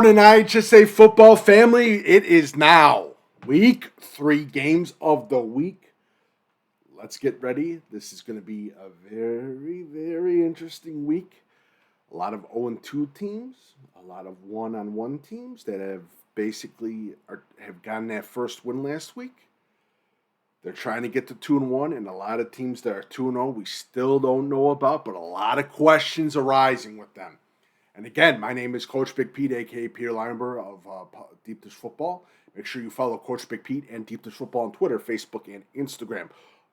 morning, IHSA football family. It is now week 3, games of the week. Let's get ready. This is going to be a very, very interesting week. A lot of 0-2 teams, a lot of 1-on-1 teams that have have gotten that first win last week. They're trying to get to 2-1, and a lot of teams that are 2-0 we still don't know about, but a lot of questions arising with them. And again, my name is Coach Big Pete, a.k.a. Peter Lineber of Deep Dish Football. Make sure you follow Coach Big Pete and Deep Dish Football on Twitter, Facebook, and Instagram.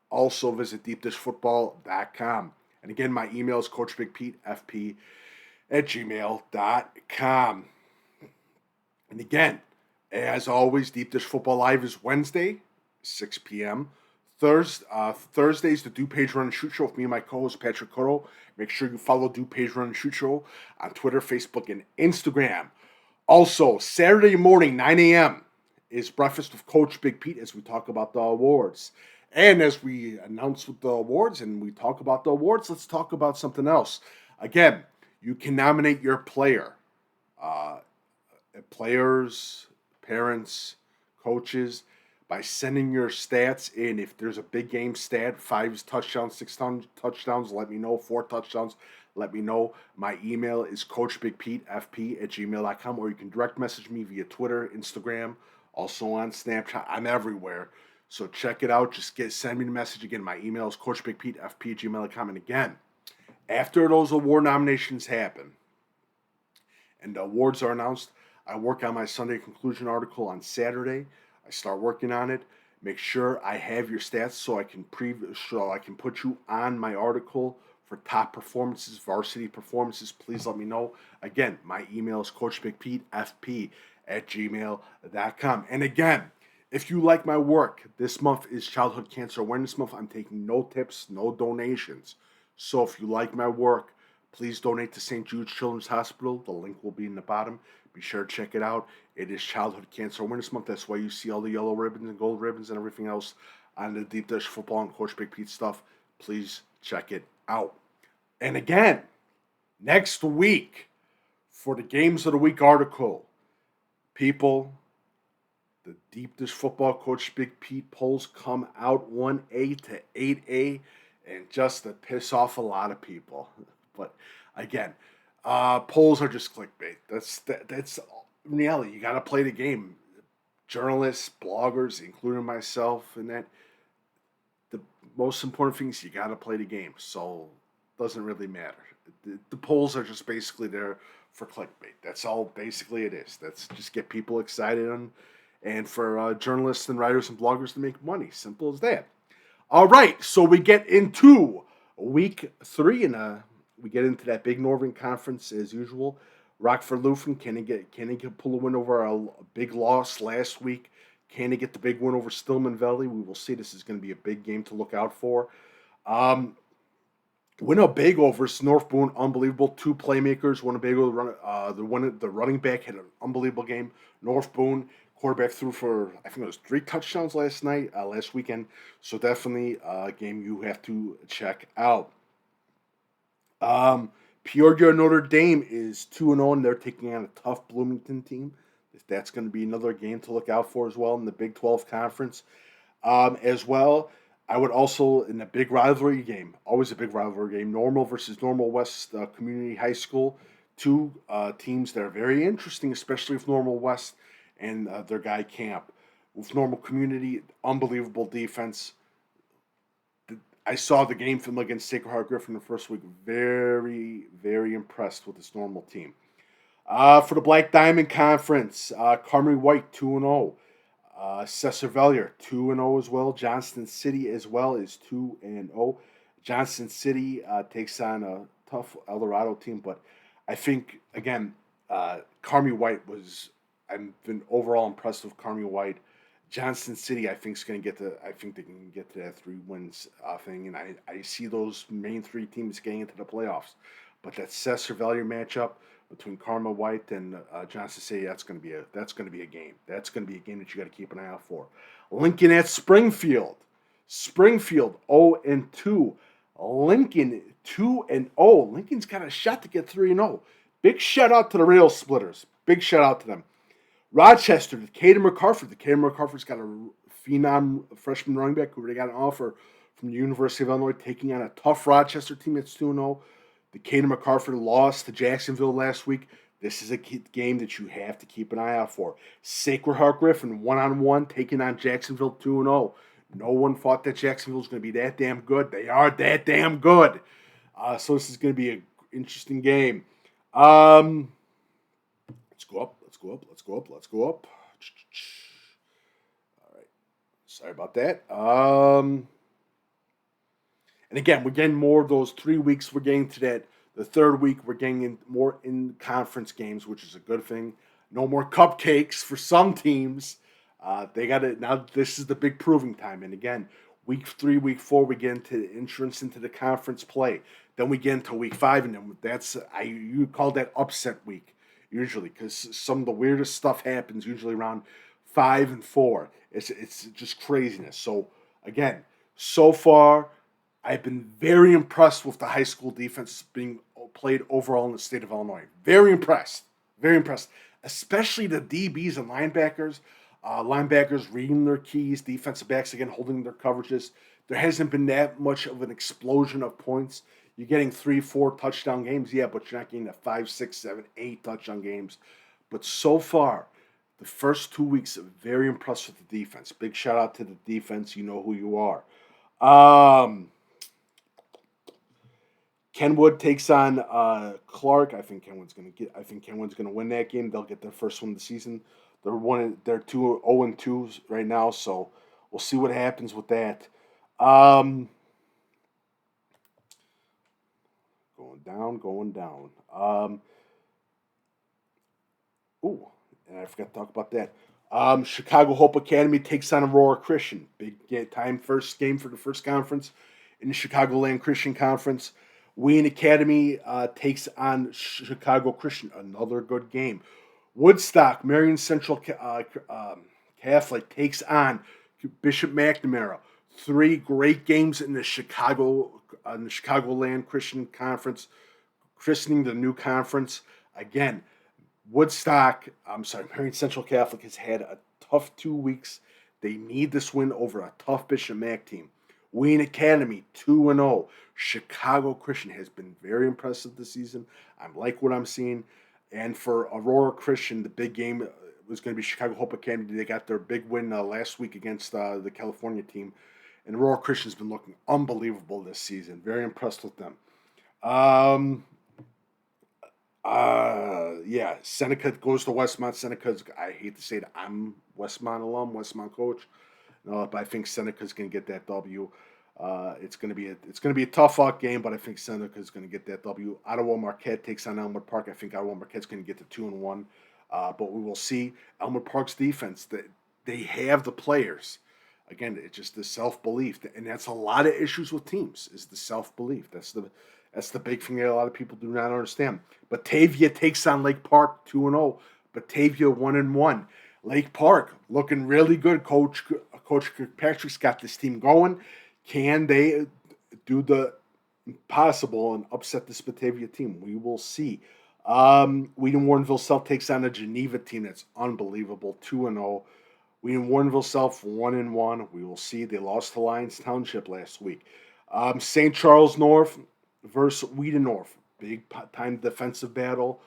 Also visit deepdishfootball.com. And again, my email is coachbigpetefp@gmail.com. And again, as always, Deep Dish Football Live is Wednesday, 6 p.m. Thursday's the DuPage Run Shoot show with me and my co-host Patrick Codo. Make sure you follow DuPage Run Shoot show on Twitter, Facebook, and Instagram. Also, Saturday morning, 9 a.m. is Breakfast with Coach Big Pete as we talk about the awards. And as we announce with the awards and we talk about the awards, let's talk about something else. Again, you can nominate your player. Players, parents, coaches, by sending your stats in. If there's a big game stat, 5 touchdowns, 6 touchdowns, let me know. 4 touchdowns, let me know. My email is coachbigpetefp@gmail.com, or you can direct message me via Twitter, Instagram, also on Snapchat. I'm everywhere. So check it out. Just send me the message again. My email is coachbigpetefp@gmail.com. And again, after those award nominations happen and the awards are announced, I work on my Sunday conclusion article on Saturday. I start working on it. Make sure I have your stats so I can put you on my article for top performances, varsity performances. Please let me know. Again, my email is coachbigpetefp@gmail.com. And again, if you like my work, this month is Childhood Cancer Awareness Month. I'm taking no tips, no donations. So if you like my work, please donate to St. Jude's Children's Hospital. The link will be in the bottom. Be sure to check it out. It is Childhood Cancer Awareness Month. That's why you see all the yellow ribbons and gold ribbons and everything else on the Deep Dish Football and Coach Big Pete stuff. Please check it out. And again, next week for the Games of the Week article, people, the Deep Dish Football Coach Big Pete polls come out 1A to 8A, and just to piss off a lot of people. But again, polls are just clickbait. That's in reality. You got to play the game. Journalists, bloggers, including myself, and that. The most important thing is you got to play the game. So it doesn't really matter. The polls are just basically there for clickbait. That's all basically it is. That's just get people excited and for journalists and writers and bloggers to make money. Simple as that. All right, so we get into week 3 and we get into that big Northern Conference as usual. Rockford Lutheran, can he pull a win over a big loss last week? Can he get the big win over Stillman Valley? We will see. This is going to be a big game to look out for. Winnebago versus North Boone, unbelievable. 2 playmakers. Winnebago, the running back had an unbelievable game. North Boone, quarterback threw for, I think it was 3 touchdowns last weekend. So definitely a game you have to check out. Peoria Notre Dame is 2-0, and they're taking on a tough Bloomington team. That's going to be another game to look out for as well in the Big 12 Conference. As well, I would also, in a big rivalry game, always a big rivalry game, Normal versus Normal West Community High School. 2 teams that are very interesting, especially with Normal West and their guy Camp. With Normal Community, unbelievable defense. I saw the game film against Sacred Heart Griffin the first week. Very, very impressed with this Normal team. For the Black Diamond Conference, Carmi White 2-0. Cesar Valier 2-0 as well. Johnston City as well is 2-0. Johnston City takes on a tough El Dorado team, but I think again, Carmi White I've been overall impressed with Carmi White. Johnston City, I think they can get to that 3 wins thing, and I see those main 3 teams getting into the playoffs. But that Cesar Valier matchup between Carmi White and Johnston City, that's going to be a game. That's going to be a game that you got to keep an eye out for. Lincoln at Springfield. Springfield 0-2. Lincoln 2-0. Lincoln's got a shot to get 3-0. Big shout out to the Rail Splitters. big shout out to them. Rochester, Caden McCarford. Caden McCarford's got a phenom freshman running back who they got an offer from the University of Illinois, taking on a tough Rochester team that's 2-0. The Caden McCarford lost to Jacksonville last week. This is a game that you have to keep an eye out for. Sacred Heart Griffin, 1-on-1, taking on Jacksonville 2-0. No one thought that Jacksonville was going to be that damn good. They are that damn good. So this is going to be an interesting game. Let's go up. All right. Sorry about that. And again, we're getting more of those 3 weeks. We're getting to that. The third week, we're getting more in conference games, which is a good thing. No more cupcakes for some teams. They got it now. This is the big proving time. And again, week 3, week 4, we get into the entrance into the conference play. Then we get into week 5, and then you call that upset week usually, because some of the weirdest stuff happens usually around 5 and 4. It's just craziness. So again, so far, I've been very impressed with the high school defense being played overall in the state of Illinois. Very impressed. Especially the DBs and linebackers. Linebackers reading their keys. Defensive backs, again, holding their coverages. There hasn't been that much of an explosion of points. You're getting 3, 4 touchdown games, yeah, but you're not getting the 5, 6, 7, 8 touchdown games. But so far, the first 2 weeks, very impressed with the defense. Big shout out to the defense. You know who you are. Kenwood takes on Clark. I think Kenwood's going to win that game. They'll get their first win of the season. They're 0-2 right now, so we'll see what happens with that. Going down. And I forgot to talk about that. Chicago Hope Academy takes on Aurora Christian. Big time first game for the first conference in the Chicagoland Christian Conference. Wayne Academy takes on Chicago Christian. Another good game. Woodstock, Marion Central Catholic takes on Bishop McNamara. 3 great games in the Chicagoland Christian Conference, christening the new conference. Again, Marion Central Catholic has had a tough 2 weeks. They need this win over a tough Bishop Mac team. Wayne Academy, 2-0. Chicago Christian has been very impressive this season. I like what I'm seeing. And for Aurora Christian, the big game was going to be Chicago Hope Academy. They got their big win last week against the California team. And Aurora Christian's been looking unbelievable this season. Very impressed with them. Seneca goes to Westmont. Seneca's, I hate to say it, I'm Westmont alum, Westmont coach. But I think Seneca's going to get that W. It's going to be a tough out game, but I think Seneca's going to get that W. Ottawa Marquette takes on Elmwood Park. I think Ottawa Marquette's going to get to 2-1. But we will see. Elmwood Park's defense, that they have the players. Again, it's just the self-belief, and that's a lot of issues with teams. Is the self-belief. That's the big thing that a lot of people do not understand. Batavia takes on Lake Park 2-0. Batavia 1-1. Lake Park looking really good. Coach Kirkpatrick's got this team going. Can they do the impossible and upset this Batavia team? We will see. Wheaton-Warrenville South takes on a Geneva team that's unbelievable, 2-0. Wheaton-Warrenville South 1-1. We will see. They lost to Lyons Township last week. St. Charles North versus Wheaton North. Big time defensive battle.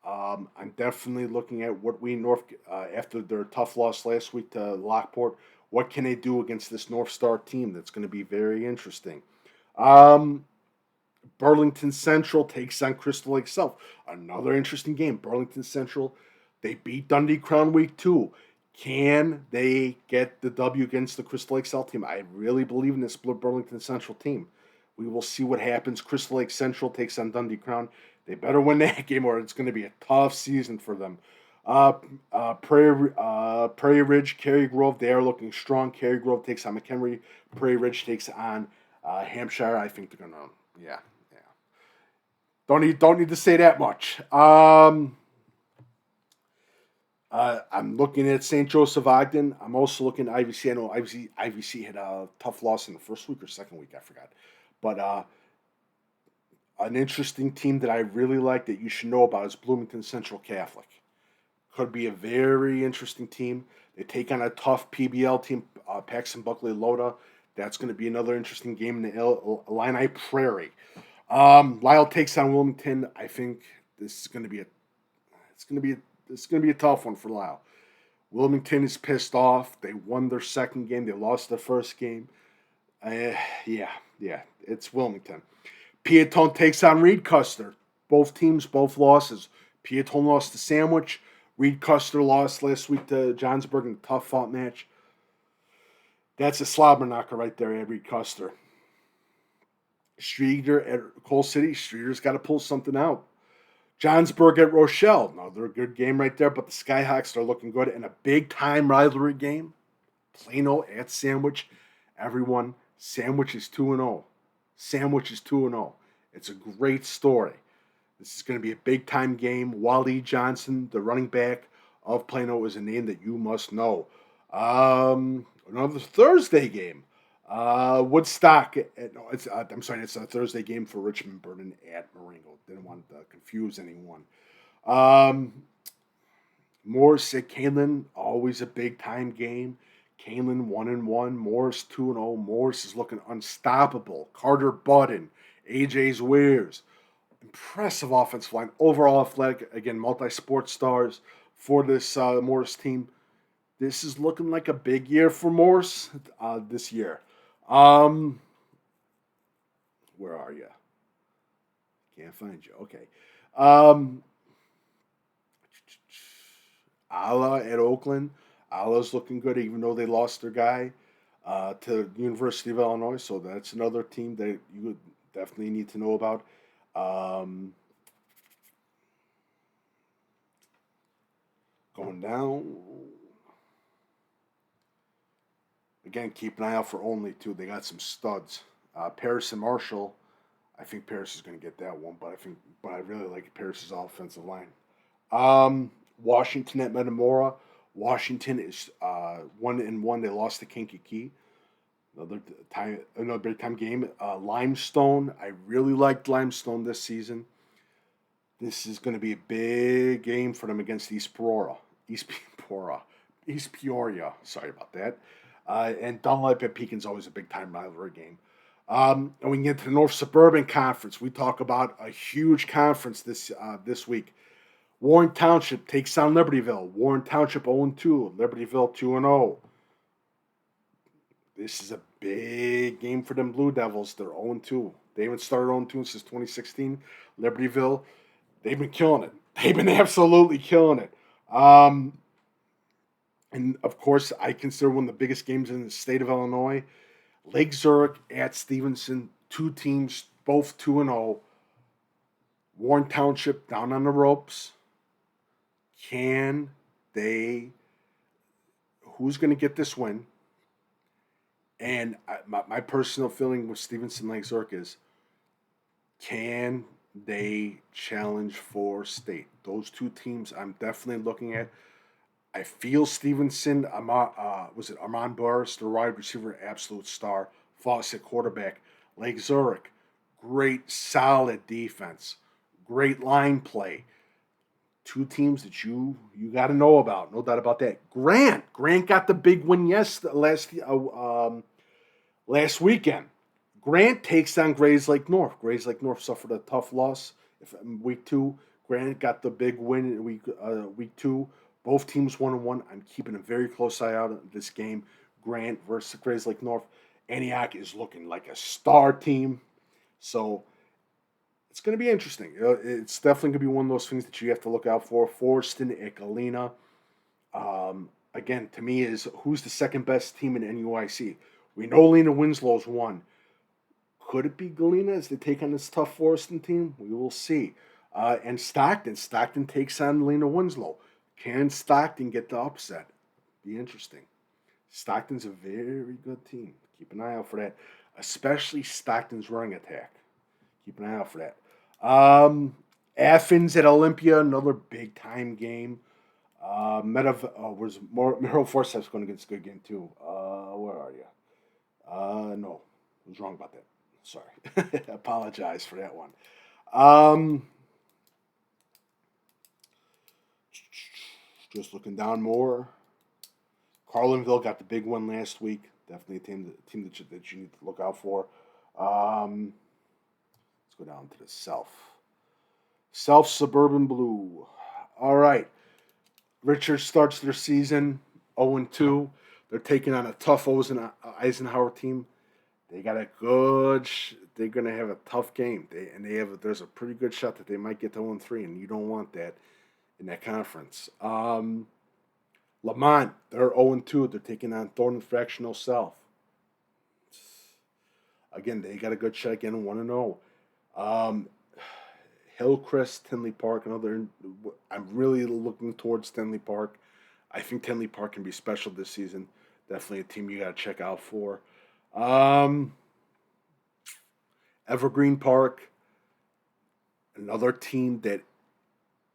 I'm definitely looking at what Wheaton North, after their tough loss last week to Lockport, what can they do against this North Star team? That's going to be very interesting. Burlington Central takes on Crystal Lake South. Another interesting game. Burlington Central, they beat Dundee Crown Week 2. Can they get the W against the Crystal Lake South team? I really believe in this Burlington Central team. We will see what happens. Crystal Lake Central takes on Dundee Crown. They better win that game or it's going to be a tough season for them. Prairie Ridge, Cary Grove, they are looking strong. Cary Grove takes on McHenry. Prairie Ridge takes on Hampshire. I think they're going to, yeah. Don't need to say that much. I'm looking at St. Joseph Ogden. I'm also looking at IVC. I know IVC had a tough loss in the first week or second week. I forgot. But an interesting team that I really like that you should know about is Bloomington Central Catholic. could be a very interesting team. They take on a tough PBL team, Paxton Buckley Loda. That's going to be another interesting game in the Illini Prairie. Lyle takes on Wilmington. I think this is going to be a tough one for Lyle. Wilmington is pissed off. They won their second game. They lost their first game. Yeah, it's Wilmington. Piatone takes on Reed Custer. Both teams, both losses. Piatone lost to Sandwich. Reed Custer lost last week to Johnsburg in a tough fought match. That's a slobber knocker right there at Reed Custer. Streeter at Coal City. Streeter's got to pull something out. Johnsburg at Rochelle. Another good game right there, but the Skyhawks are looking good in a big-time rivalry game. Plano at Sandwich. Everyone, Sandwich is 2-0. Sandwich is 2-0. It's a great story. This is going to be a big-time game. Wally Johnson, the running back of Plano, is a name that you must know. Another Thursday game. Woodstock. It's a Thursday game for Richmond Burton at Marengo. Didn't want to confuse anyone. Morris at Kaneland, always a big-time game. Kaneland 1-1, Morris 2-0. Morris is looking unstoppable. Carter Budden, AJ's Weirs. Impressive offensive line. Overall athletic, again, multi-sport stars for this Morris team. This is looking like a big year for Morris this year. Where are you? Can't find you. Okay. Ala at Oakland. Ala's looking good, even though they lost their guy to the University of Illinois. So that's another team that you would definitely need to know about. Going down. Again, keep an eye out for Only, too. They got some studs. Paris and Marshall. I think Paris is going to get that one, but I really like Paris's offensive line. Washington at Metamora. Washington is 1-1. They lost to Kankakee. Another big time game. Limestone. I really liked Limestone this season. This is going to be a big game for them against East Peoria. Sorry about that. And Dunlap at Pekin's always a big time rivalry game. And we can get to the North Suburban Conference. We talk about a huge conference this week. Warren Township takes on Libertyville. Warren Township 0-2. Libertyville 2-0. This is a big game for them Blue Devils. They're 0-2. They haven't started 0-2 since 2016. Libertyville, they've been killing it. They've been absolutely killing it. And, of course, I consider one of the biggest games in the state of Illinois. Lake Zurich at Stevenson. Two teams, both 2-0. Warren Township down on the ropes. Who's going to get this win? And my personal feeling with Stevenson Lake Zurich is, can they challenge for state? Those two teams I'm definitely looking at. I feel Stevenson, Armand Burris, the wide receiver, absolute star. Fawcett, quarterback. Lake Zurich, great, solid defense. Great line play. Two teams that you got to know about. No doubt about that. Grant got the big win last weekend. Grant takes on Grays Lake North. Grays Lake North suffered a tough loss week 2. Grant got the big win in week 2. Both teams 1-1. I'm keeping a very close eye out on this game. Grant versus Grays Lake North. Antioch is looking like a star team. So it's going to be interesting. It's definitely going to be one of those things that you have to look out for. Forston at Galena. Again, to me, is who's the second best team in NUIC? We know Lena Winslow's won. Could it be Galena as they take on this tough Forston team? We will see. And Stockton. Stockton takes on Lena Winslow. Can Stockton get the upset? Be interesting. Stockton's a very good team. Keep an eye out for that. Especially Stockton's running attack. Keep an eye out for that. Athens at Olympia, another big time game. Merrill Forsyth's going against a good game too. Where are you? No, I was wrong about that. Sorry. Apologize for that one. Just looking down more. Carlinville got the big one last week. Definitely a team that you need to look out for. Let's go down to the South. South Suburban Blue. All right. Richards starts their season 0-2. They're taking on a tough Eisenhower team. They got a good. They're gonna have a tough game. There's a pretty good shot that they might get to 0-3, and you don't want that in that conference. Lamont, they're 0-2. They're taking on Thornton Fractional South. Again, they got a good shot again, 1-0. Hillcrest, Tinley Park, I'm really looking towards Tinley Park. I think Tinley Park can be special this season. Definitely a team you got to check out for. Evergreen Park, another team that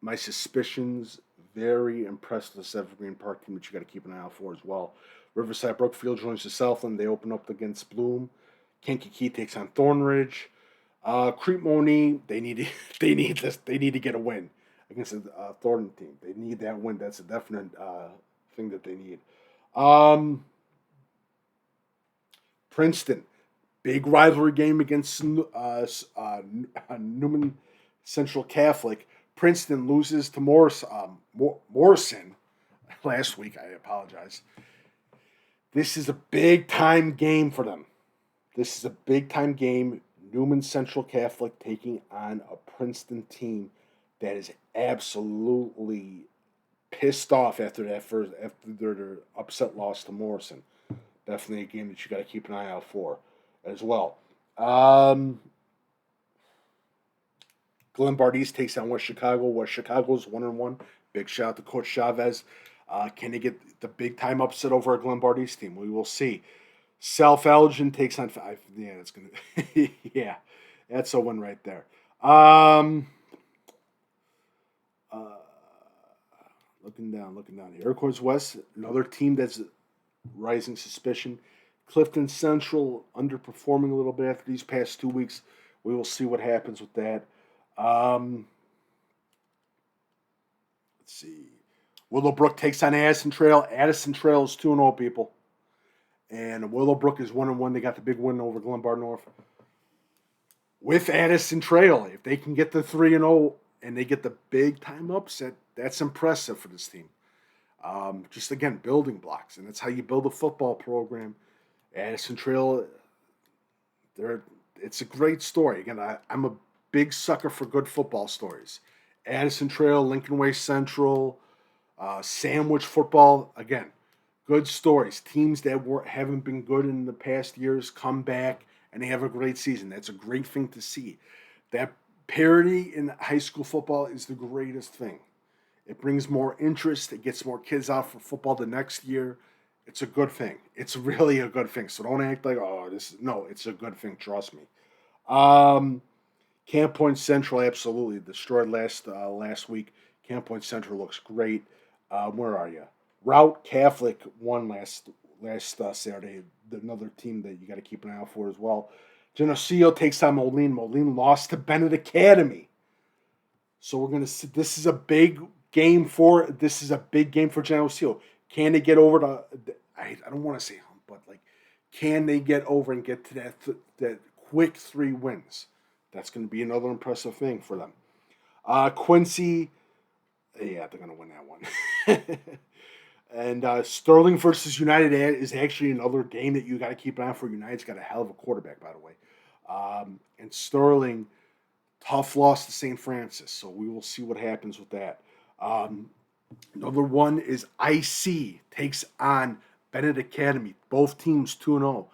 my suspicions very impressed with this Evergreen Park team that you got to keep an eye out for as well. Riverside Brookfield joins the Southland. They open up against Bloom. Kankakee takes on Thornridge. Crete-Monee, they need to get a win against the Thornton team. They need that win. That's a definite thing that they need. Princeton, big rivalry game against Newman Central Catholic. Princeton loses to Morrison last week. I apologize. This is a big-time game for them. This is a big-time game. Newman Central Catholic taking on a Princeton team that is absolutely pissed off after their upset loss to Morrison. Definitely a game that you got to keep an eye out for as well. Glenbard East takes on West Chicago. West Chicago's 1-1. Big shout out to Coach Chavez. Can they get the big time upset over a Glenbard East team? We will see. South Elgin takes on 5. Yeah, that's gonna. Yeah, that's a win right there. Looking down. Iroquois West, another team that's rising suspicion. Clifton Central underperforming a little bit after these past 2 weeks. We will see what happens with that. Let's see. Willowbrook takes on Addison Trail. Addison Trail is 2-0, people. And Willowbrook is 1-1. They got the big win over Glenbard North. With Addison Trail, if they can get the 3-0 and they get the big time upset, that's impressive for this team. Just again, building blocks, and that's how you build a football program. Addison Trail, it's a great story. Again, I'm a big sucker for good football stories. Addison Trail, Lincoln Way Central, Sandwich football, again, good stories. Teams that haven't been good in the past years come back and they have a great season. That's a great thing to see. That parity in high school football is the greatest thing. It brings more interest. It gets more kids out for football the next year. It's a good thing. It's really a good thing. So don't act like, it's a good thing. Trust me. Camp Point Central absolutely destroyed last week. Camp Point Central looks great. Where are you? Route Catholic won last Saturday. Another team that you got to keep an eye out for as well. Geneseo takes on Moline. Moline lost to Bennett Academy. So we're gonna see. This is a big game for Geneseo. Can they get over to? I don't want to say hump, but can they get over and get to that quick 3 wins? That's going to be another impressive thing for them. Quincy, yeah, they're going to win that one. And Sterling versus United is actually another game that you got to keep an eye on for. United's got a hell of a quarterback, by the way. And Sterling, tough loss to St. Francis, so we will see what happens with that. Another one is IC takes on Bennett Academy. Both teams 2-0.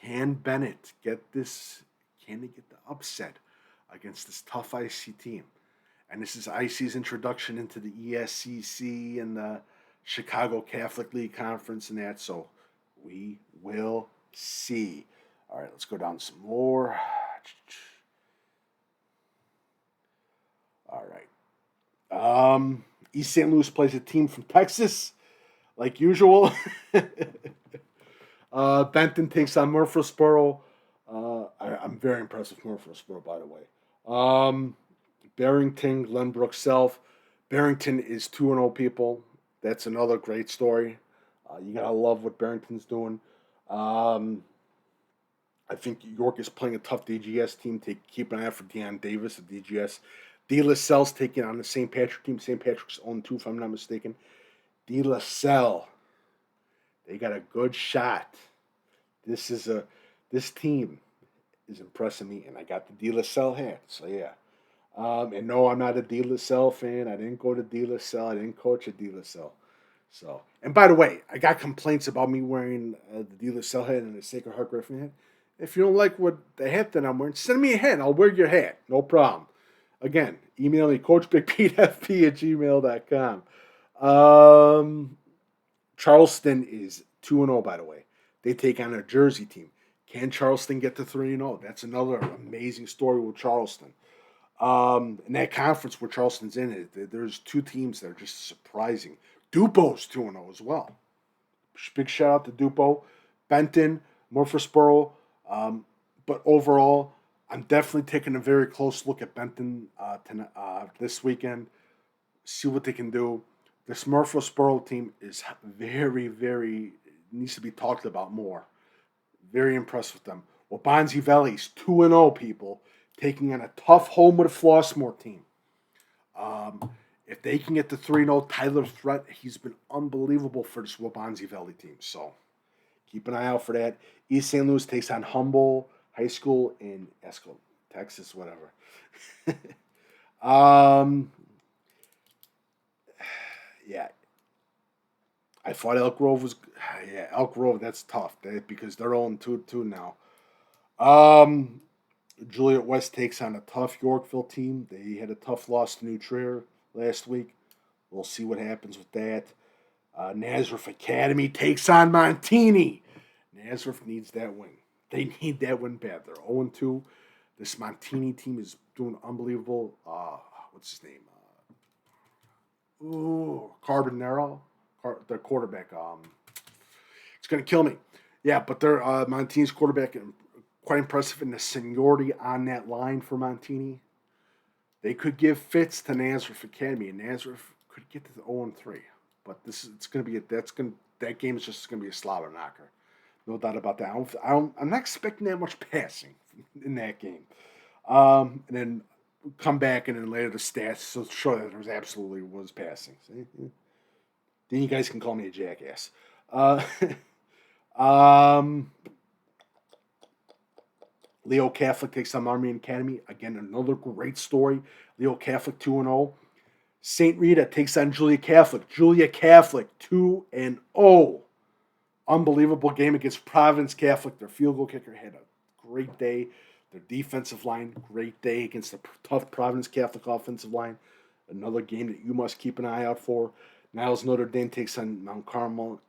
Can Bennett get this? Can they get the upset against this tough IC team? And this is IC's introduction into the ESCC and the Chicago Catholic League Conference and that. So we will see. All right, let's go down some more. All right. East St. Louis plays a team from Texas, like usual. Benton takes on Murfreesboro. I'm very impressed with Murfreesboro, by the way. Barrington, Glenbrook South. Barrington is 2-0 people. That's another great story. You gotta love what Barrington's doing. Um, I think York is playing a tough DGS team. Keep an eye out for Deion Davis at DGS. De La Salle's taking on the St. Patrick team. St. Patrick's 0-2, if I'm not mistaken. De La Salle, they got a good shot. This team is impressing me, and I got the De La Salle hat. So yeah. And no, I'm not a De La Salle fan. I didn't go to De La Salle. I didn't coach at De La Salle. So, and by the way, I got complaints about me wearing the De La Salle hat and the Sacred Heart Griffin hat. If you don't like what the hat that I'm wearing, send me a hat. I'll wear your hat. No problem. Again, email me, coachbigpetefp@gmail.com. Charleston is 2-0, by the way. They take on a Jersey team. Can Charleston get to 3-0? That's another amazing story with Charleston. In that conference where Charleston's in it, there's two teams that are just surprising. DuPo's 2-0 as well. Big shout out to DuPo. Benton, Murfreesboro. But overall, I'm definitely taking a very close look at Benton this weekend. See what they can do. This Murfreesboro team is very, very, needs to be talked about more. Very impressed with them. Well, Bonzi Valley's 2-0, people, taking on a tough home with a Flossmoor team. If they can get the 3-0, Tyler Threat, he's been unbelievable for this Wabanzi Valley team. So keep an eye out for that. East St. Louis takes on Humboldt High School in Esco, Texas, whatever. Yeah. I thought Elk Grove was, yeah, Elk Grove, that's tough because they're 0-2 now. Juliet West takes on a tough Yorkville team. They had a tough loss to New Trier last week. We'll see what happens with that. Nazareth Academy takes on Montini. Nazareth needs that win. They need that win bad. They're 0-2. This Montini team is doing unbelievable. What's his name? Carbonero, their quarterback. It's going to kill me. Yeah, but their Montini's quarterback, quite impressive in the seniority on that line for Montini. They could give fits to Nazareth Academy, and Nazareth could get to the 0-3. But that game is just going to be a slobber knocker, no doubt about that. I'm not expecting that much passing in that game. And then come back and then later the stats to show that there absolutely was passing. See? Then you guys can call me a jackass. Leo Catholic takes on Army Academy. Again, another great story. Leo Catholic 2-0. St. Rita takes on Julia Catholic. Julia Catholic 2-0. Unbelievable game against Providence Catholic. Their field goal kicker had a great day. Their defensive line, great day against the tough Providence Catholic offensive line. Another game that you must keep an eye out for. Niles Notre Dame takes on Mount Carmel.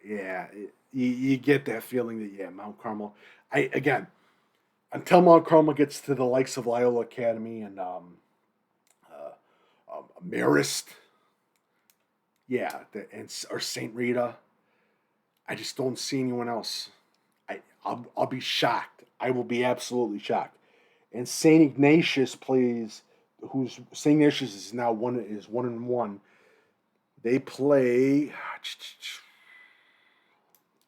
Yeah, you get that feeling that, yeah, Mount Carmel. Until Mount Carmel gets to the likes of Loyola Academy and Marist, or St. Rita, I just don't see anyone else. I'll be shocked. I will be absolutely shocked. And St. Ignatius St. Ignatius is now 1-1. They play.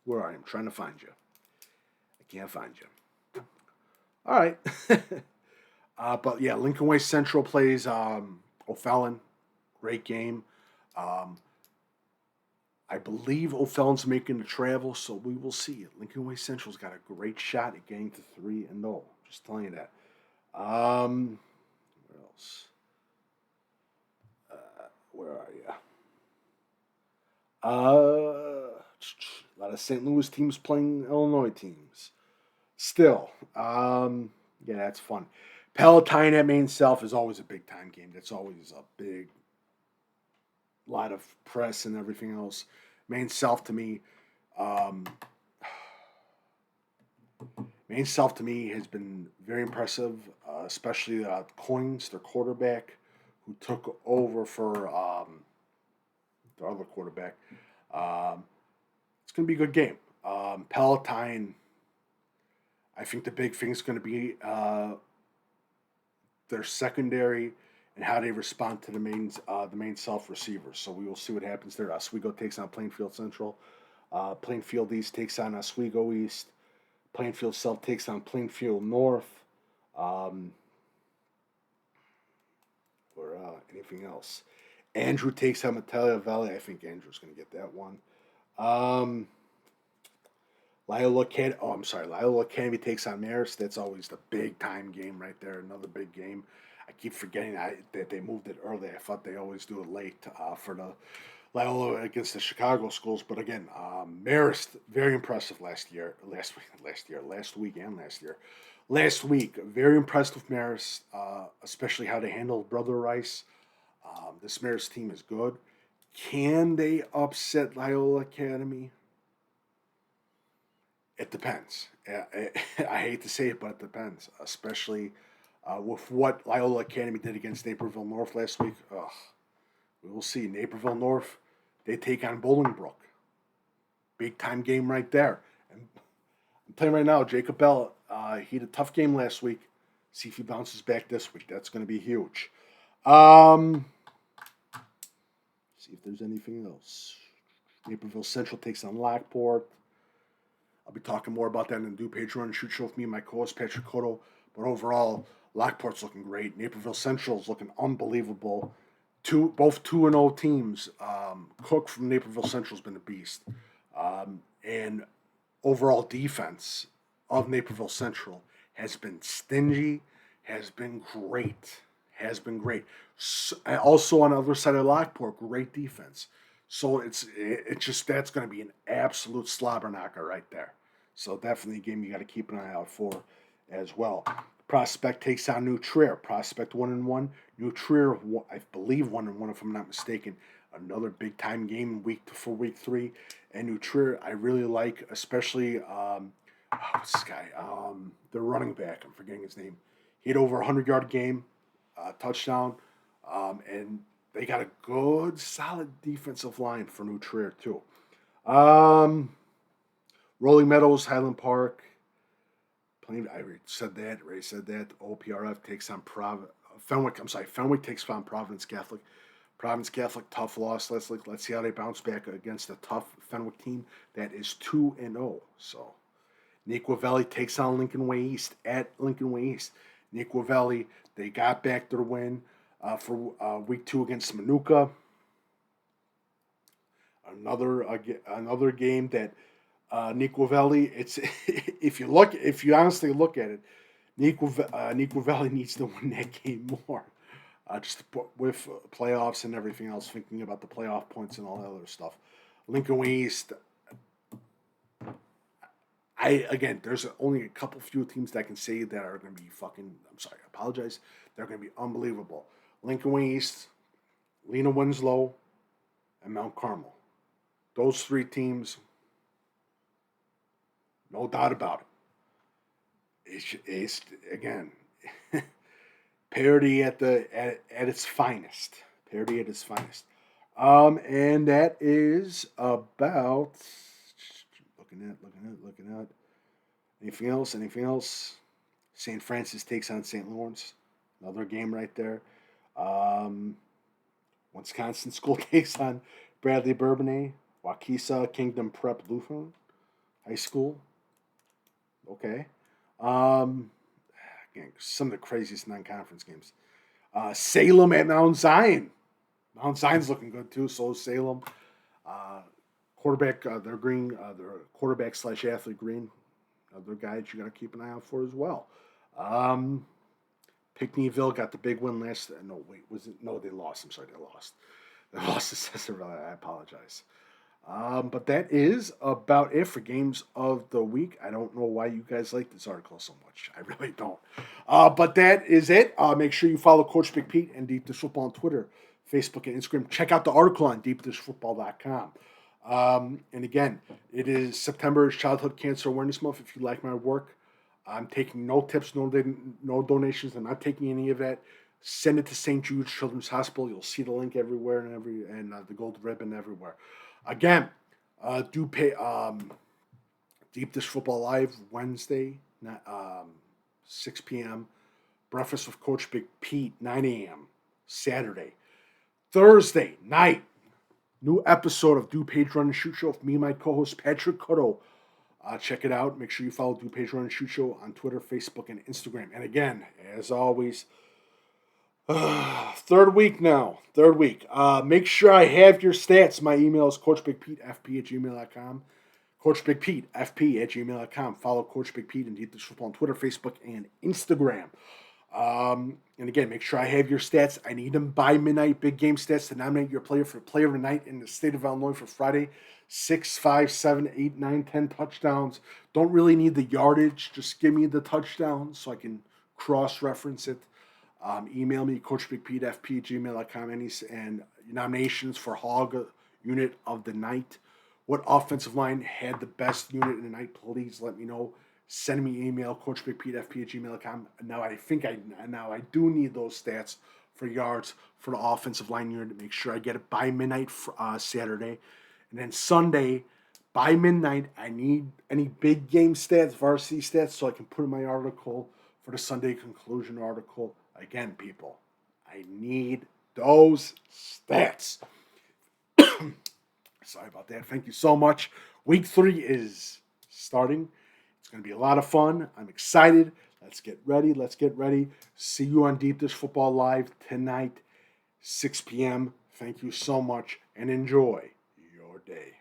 Where are you? I'm trying to find you. I can't find you. All right. But yeah, Lincoln Way Central plays O'Fallon. Great game. I believe O'Fallon's making the travel, so we will see. Lincoln Way Central's got a great shot at getting to 3-0. Just telling you that. Where else? Where are you? A lot of St. Louis teams playing Illinois teams. Still, yeah, that's fun. Palatine at Maine South is always a big time game. That's always a big, lot of press and everything else. Maine South to me, has been very impressive, especially Coins, their quarterback, who took over for the other quarterback. It's going to be a good game. Palatine, I think the big thing is going to be their secondary and how they respond to the main self receivers. So we will see what happens there. Oswego takes on Plainfield Central. Plainfield East takes on Oswego East. Plainfield South takes on Plainfield North. Um, or anything else. Andrew takes on Metallia Valley. I think Andrew's going to get that one. Loyola Academy takes on Marist. That's always the big time game right there. Another big game. I keep forgetting that they moved it early. I thought they always do it late for the Loyola against the Chicago schools. But again, Marist, very impressive last week, Last week, very impressed with Marist, especially how they handled Brother Rice. This Marist team is good. Can they upset Loyola Academy? It depends. I hate to say it, but it depends, especially with what Loyola Academy did against Naperville North last week. We will see. Naperville North, they take on Bolingbrook. Big time game right there. And I'm telling you right now, Jacob Bell, he had a tough game last week. See if he bounces back this week. That's going to be huge. See if there's anything else. Naperville Central takes on Lockport. I'll be talking more about that in the DuPage Run Shoot show with me and my co-host Patrick Codo. But overall, Lockport's looking great. Naperville Central's looking unbelievable. Both 2-0 teams. Cook from Naperville Central's been a beast. And overall defense of Naperville Central has been stingy, has been great. Also on the other side of Lockport, great defense. So it's just that's going to be an absolute slobber knocker right there. So definitely a game you got to keep an eye out for as well. Prospect takes on New Trier. Prospect 1-1. New Trier, I believe 1-1 if I'm not mistaken. Another big time game for week 3. And New Trier, I really like, especially what's this guy? The running back. I'm forgetting his name. He had over 100-yard game, touchdown, and they got a good, solid defensive line for New Trier, too. Rolling Meadows, Highland Park. I already said that. OPRF takes on Fenwick. Fenwick takes on Providence Catholic. Providence Catholic, tough loss. Let's see how they bounce back against a tough Fenwick team that is 2-0. So, Nequa Valley takes on Lincoln Way East at Lincoln Way East. Nequa Valley, they got back their win for week 2 against Manuka. Another game that Nequa Valley. It's if you honestly look at it, Nequa Valley needs to win that game more. Just with playoffs and everything else, thinking about the playoff points and all that other stuff. Lincoln Way East. There's only a couple few teams that I can say that are going to be they're going to be unbelievable. Lincoln Way East, Lena Winslow, and Mount Carmel. Those 3 teams, no doubt about it. It's again, parity at its finest. Parity at its finest. And that is about looking at. Anything else? St. Francis takes on St. Lawrence. Another game right there. Wisconsin School takes on Bradley Bourbonnais. Waukesha Kingdom Prep Lutheran High School. Okay. Again, some of the craziest non-conference games. Salem at Mount Zion. Mount Zion's looking good too. So is Salem. Quarterback, their green, their quarterback / athlete green. Other guys you got to keep an eye out for as well. Pinckneyville got the big win last. No, wait, was it? No, they lost. I'm sorry, they lost. They lost to Cicero. I apologize. But that is about it for games of the week. I don't know why you guys like this article so much. I really don't. But that is it. Make sure you follow Coach Big Pete and Deep Dish Football on Twitter, Facebook, and Instagram. Check out the article on deepdishfootball.com. And again, it is September Childhood Cancer Awareness Month. If you like my work, I'm taking no tips, no donations. I'm not taking any of that. Send it to St. Jude's Children's Hospital. You'll see the link everywhere and the gold ribbon everywhere. Again, Deep Dish Football Live Wednesday, 6 p.m. Breakfast with Coach Big Pete, 9 a.m. Saturday. Thursday night, new episode of DuPage Run Shoot Show with me and my co-host Patrick Codo. Check it out. Make sure you follow DuPage Run Shoot Show on Twitter, Facebook, and Instagram. And again, as always, third week now. Make sure I have your stats. My email is coachbigpetefp@gmail.com. coachbigpetefp@gmail.com. Follow Coach Big Pete and Deep Dish Football on Twitter, Facebook, and Instagram. And again, make sure I have your stats. I need them by midnight. Big game stats to nominate your player for player of the night in the state of Illinois for Friday. 6, 5, 7, 8, 9, 10 touchdowns. Don't really need the yardage. Just give me the touchdowns so I can cross-reference it. Email me, coachbigpetefp@gmail.com, and nominations for Hog Unit of the Night. What offensive line had the best unit in the night? Please let me know. Send me an email, coachbigpetefp@gmail.com. Now I do need those stats for yards for the offensive line unit to make sure I get it by midnight for, Saturday. And then Sunday, by midnight, I need any big game stats, varsity stats, so I can put in my article for the Sunday conclusion article. Again, people, I need those stats. Sorry about that. Thank you so much. Week 3 is starting. It's going to be a lot of fun. I'm excited. Let's get ready. See you on Deep Dish Football Live tonight, 6 p.m. Thank you so much, and enjoy your day.